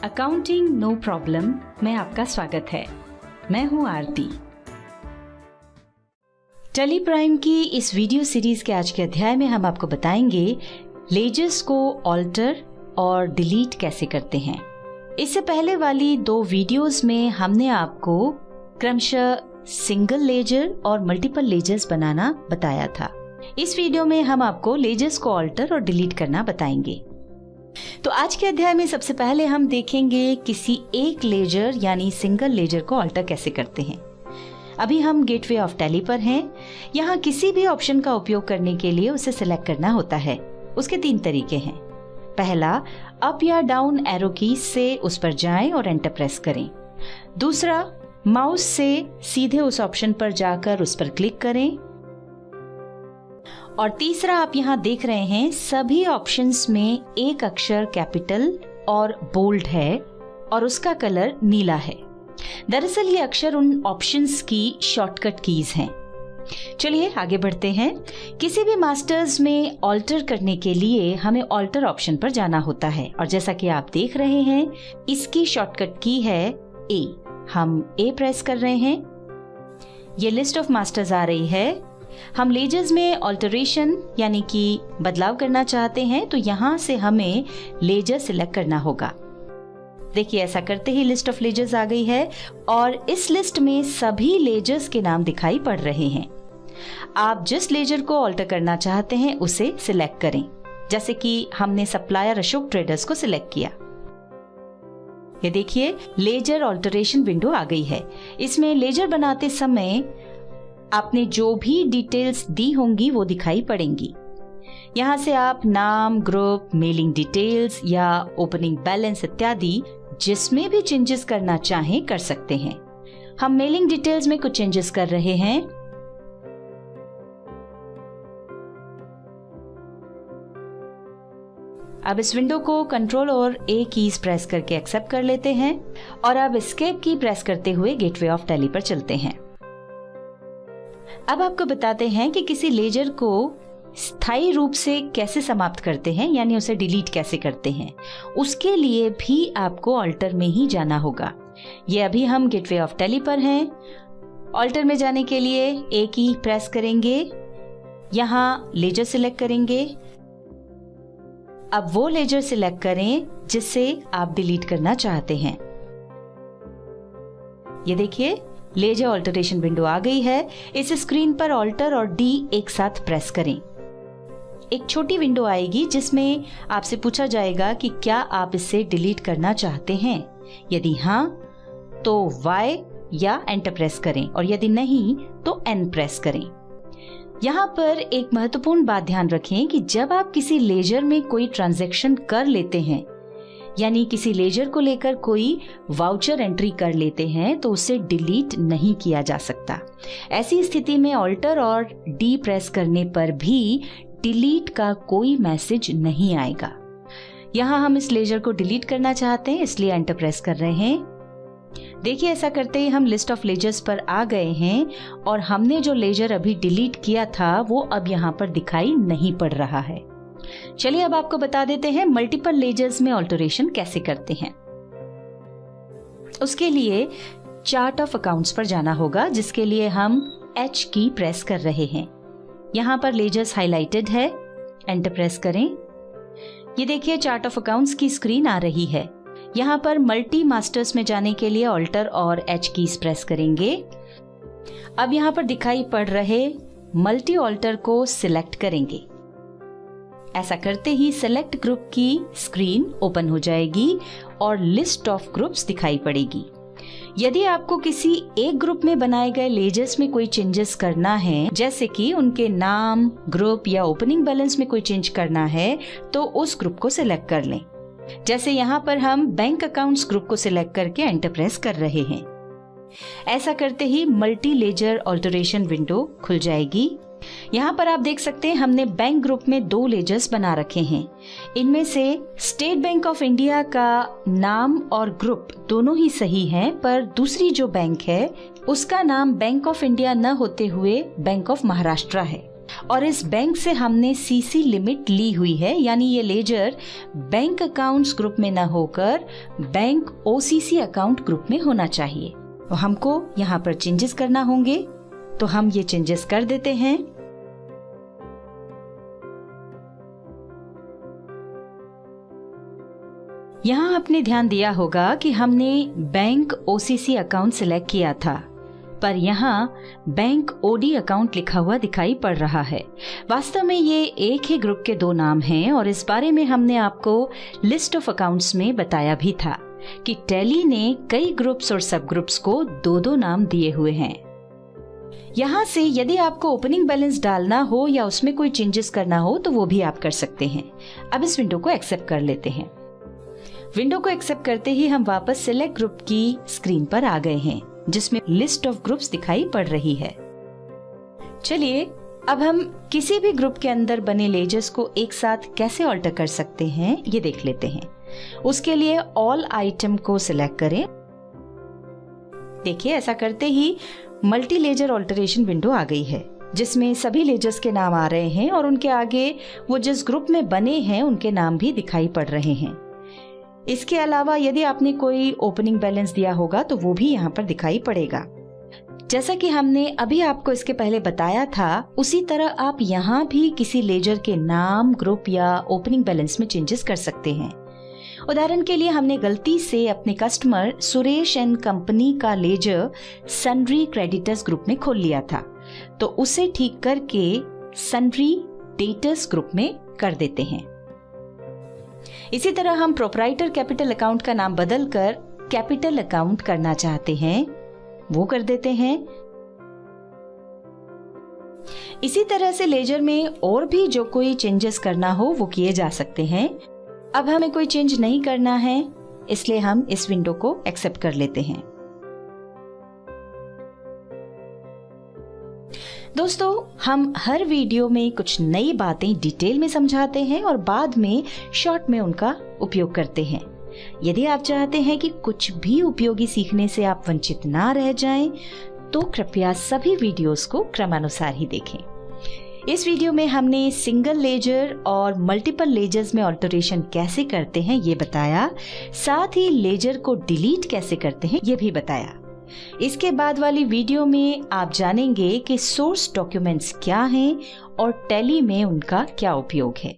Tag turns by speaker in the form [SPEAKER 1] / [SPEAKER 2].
[SPEAKER 1] Accounting no problem में आपका स्वागत है। मैं हूं आरती। टेली प्राइम की इस वीडियो सीरीज के आज के अध्याय में हम आपको बताएंगे लेजर्स को ऑल्टर और डिलीट कैसे करते हैं। इससे पहले वाली 2 वीडियोस में हमने आपको क्रमशः सिंगल लेजर और मल्टीपल लेजर्स बनाना बताया था। इस वीडियो में हम आपको लेजर्स को ऑल्टर और डिलीट करना बताएंगे। तो आज के अध्याय में सबसे पहले हम देखेंगे किसी एक लेजर यानी सिंगल लेजर को ऑल्टर कैसे करते हैं। अभी हम गेटवे ऑफ टैली पर हैं। यहाँ किसी भी ऑप्शन का उपयोग करने के लिए उसे सिलेक्ट करना होता है। उसके 3 तरीके हैं। पहला, अप या डाउन एरो की से उस पर जाएं और एंटर प्रेस करें। दूसरा, माउस से सीधे उस ऑप्शन पर जाकर उस पर क्लिक करें। और तीसरा, आप यहाँ देख रहे हैं सभी ऑप्शंस में एक अक्षर कैपिटल और बोल्ड है और उसका कलर नीला है। दरअसल ये अक्षर उन ऑप्शंस की शॉर्टकट कीज हैं। चलिए आगे बढ़ते हैं। किसी भी मास्टर्स में ऑल्टर करने के लिए हमें ऑल्टर ऑप्शन पर जाना होता है और जैसा कि आप देख रहे हैं इसकी शॉर्टकट की है ए। हम ए प्रेस कर रहे हैं। ये लिस्ट ऑफ मास्टर्स आ रही है। हम लेजर्स में ऑल्टरेशन यानी कि बदलाव करना चाहते हैं तो यहाँ से हमें लेजर सिलेक्ट करना होगा। देखिए ऐसा करते ही लिस्ट ऑफ लेजर्स आ गई है और इस लिस्ट में सभी लेजर्स के नाम दिखाई पड़ रहे हैं। आप जिस लेजर को ऑल्टर करना चाहते हैं उसे सिलेक्ट करें, जैसे कि हमने सप्लायर अशोक ट्रेडर्स को सिलेक्ट किया। ये देखिए लेजर ऑल्टरेशन विंडो आ गई है। इसमें लेजर बनाते समय आपने जो भी डिटेल्स दी होंगी वो दिखाई पड़ेंगी। यहाँ से आप नाम, ग्रुप, मेलिंग डिटेल्स या ओपनिंग बैलेंस इत्यादि जिसमें भी चेंजेस करना चाहें कर सकते हैं। हम मेलिंग डिटेल्स में कुछ चेंजेस कर रहे हैं। अब इस विंडो को कंट्रोल और ए कीज प्रेस करके एक्सेप्ट कर लेते हैं और अब एस्केप की प्रेस करते हुए गेटवे ऑफ टैली पर चलते हैं। अब आपको बताते हैं कि किसी लेजर को स्थायी रूप से कैसे समाप्त करते हैं, यानी उसे डिलीट कैसे करते हैं। उसके लिए भी आपको ऑल्टर में ही जाना होगा। ये अभी हम गेटवे ऑफ टैली पर हैं। ऑल्टर में जाने के लिए ए की प्रेस करेंगे, यहाँ लेजर सिलेक्ट करेंगे। अब वो लेजर सिलेक्ट करें जिसे आप डिलीट करना चाहते हैं। ये देखिए लेजर ऑल्टरेशन विंडो आ गई है। इस स्क्रीन पर ऑल्टर और डी एक साथ प्रेस करें। एक छोटी विंडो आएगी जिसमें आपसे पूछा जाएगा कि क्या आप इसे डिलीट करना चाहते हैं। यदि हाँ तो Y या एंटर प्रेस करें और यदि नहीं तो N प्रेस करें। यहाँ पर एक महत्वपूर्ण बात ध्यान रखें कि जब आप किसी लेजर में कोई ट्रांजैक्शन कर लेते हैं, यानी किसी लेजर को लेकर कोई वाउचर एंट्री कर लेते हैं तो उसे डिलीट नहीं किया जा सकता। ऐसी स्थिति में ऑल्टर और डी प्रेस करने पर भी डिलीट का कोई मैसेज नहीं आएगा। यहाँ हम इस लेजर को डिलीट करना चाहते हैं इसलिए एंटर प्रेस कर रहे हैं। देखिए ऐसा करते ही हम लिस्ट ऑफ लेजर्स पर आ गए हैं और हमने जो लेजर अभी डिलीट किया था वो अब यहाँ पर दिखाई नहीं पड़ रहा है। चलिए अब आपको बता देते हैं मल्टीपल लेजर्स में ऑल्टरेशन कैसे करते हैं। उसके लिए चार्ट ऑफ अकाउंट्स पर जाना होगा, जिसके लिए हम H की प्रेस कर रहे हैं। यहाँ पर लेजर्स हाइलाइटेड है, एंटर प्रेस करें। ये देखिए चार्ट ऑफ अकाउंट्स की स्क्रीन आ रही है। यहाँ पर मल्टी मास्टर्स में जाने के लिए ऑल्टर और H कीज प्रेस करेंगे। अब यहाँ पर दिखाई पड़ रहे मल्टी ऑल्टर को सिलेक्ट करेंगे। ऐसा करते ही सेलेक्ट ग्रुप की स्क्रीन ओपन हो जाएगी और लिस्ट ऑफ ग्रुप्स दिखाई पड़ेगी। यदि आपको किसी एक ग्रुप में बनाए गए लेजर्स में कोई चेंजेस करना है, जैसे कि उनके नाम, ग्रुप या ओपनिंग बैलेंस में कोई चेंज करना है, तो उस ग्रुप को सिलेक्ट कर लें। जैसे यहाँ पर हम बैंक अकाउंट्स ग्रुप को सिलेक्ट करके एंटर प्रेस कर रहे हैं। ऐसा करते ही मल्टी लेजर ऑल्टरेशन विंडो खुल जाएगी। यहाँ पर आप देख सकते हैं हमने बैंक ग्रुप में 2 लेजर्स बना रखे हैं। इनमें से स्टेट बैंक ऑफ इंडिया का नाम और ग्रुप दोनों ही सही हैं, पर दूसरी जो बैंक है उसका नाम बैंक ऑफ इंडिया न होते हुए बैंक ऑफ महाराष्ट्र है। और इस बैंक से हमने सीसी लिमिट ली हुई है, यानी ये लेजर बैंक अकाउंट्स ग्रुप में न होकर बैंक ओसीसी अकाउंट ग्रुप में होना चाहिए। तो हमको यहाँ पर चेंजेस करना होंगे, तो हम ये चेंजेस कर देते हैं। यहाँ आपने ध्यान दिया होगा कि हमने बैंक ओसीसी अकाउंट सिलेक्ट किया था, पर यहाँ बैंक ओडी अकाउंट लिखा हुआ दिखाई पड़ रहा है। वास्तव में ये एक ही ग्रुप के दो नाम हैं और इस बारे में हमने आपको लिस्ट ऑफ अकाउंट्स में बताया भी था कि टैली ने कई ग्रुप्स और सब ग्रुप्स को दो दो नाम दिए हुए हैं। यहाँ से यदि आपको ओपनिंग बैलेंस डालना हो या उसमें कोई चेंजेस करना हो तो वो भी आप कर सकते हैं। अब इस विंडो को एक्सेप्ट कर लेते हैं। विंडो को एक्सेप्ट करते ही हम वापस सिलेक्ट ग्रुप की स्क्रीन पर आ गए हैं, जिसमें लिस्ट ऑफ ग्रुप्स दिखाई पड़ रही है। चलिए अब हम किसी भी ग्रुप के अंदर बने लेजर्स को एक साथ कैसे ऑल्टर कर सकते हैं ये देख लेते हैं। उसके लिए ऑल आइटम को सिलेक्ट करें। देखिए ऐसा करते ही मल्टी लेजर ऑल्टरेशन विंडो आ गई है, जिसमें सभी लेजर्स के नाम आ रहे हैं और उनके आगे वो जिस ग्रुप में बने हैं उनके नाम भी दिखाई पड़ रहे हैं। इसके अलावा यदि आपने कोई ओपनिंग बैलेंस दिया होगा तो वो भी यहाँ पर दिखाई पड़ेगा। जैसा कि हमने अभी आपको इसके पहले बताया था, उसी तरह आप यहाँ भी किसी लेजर के नाम, ग्रुप या ओपनिंग बैलेंस में चेंजेस कर सकते हैं। उदाहरण के लिए हमने गलती से अपने कस्टमर सुरेश एंड कंपनी का लेजर सन्ड्री क्रेडिटर्स ग्रुप में खोल लिया था, तो उसे ठीक करके सन्ड्री डेटर्स ग्रुप में कर देते हैं। इसी तरह हम प्रोप्राइटर कैपिटल अकाउंट का नाम बदलकर कैपिटल अकाउंट करना चाहते हैं, वो कर देते हैं। इसी तरह से लेजर में और भी जो कोई चेंजेस करना हो वो किए जा सकते हैं। अब हमें कोई चेंज नहीं करना है, इसलिए हम इस विंडो को एक्सेप्ट कर लेते हैं। दोस्तों, हम हर वीडियो में कुछ नई बातें डिटेल में समझाते हैं और बाद में शॉर्ट में उनका उपयोग करते हैं। यदि आप चाहते हैं कि कुछ भी उपयोगी सीखने से आप वंचित ना रह जाएं, तो कृपया सभी वीडियोस को क्रमानुसार ही देखें। इस वीडियो में हमने सिंगल लेजर और मल्टीपल लेजर्स में ऑल्टरेशन कैसे करते हैं ये बताया, साथ ही लेजर को डिलीट कैसे करते हैं ये भी बताया। इसके बाद वाली वीडियो में आप जानेंगे कि सोर्स डॉक्यूमेंट्स क्या हैं और टैली में उनका क्या उपयोग है।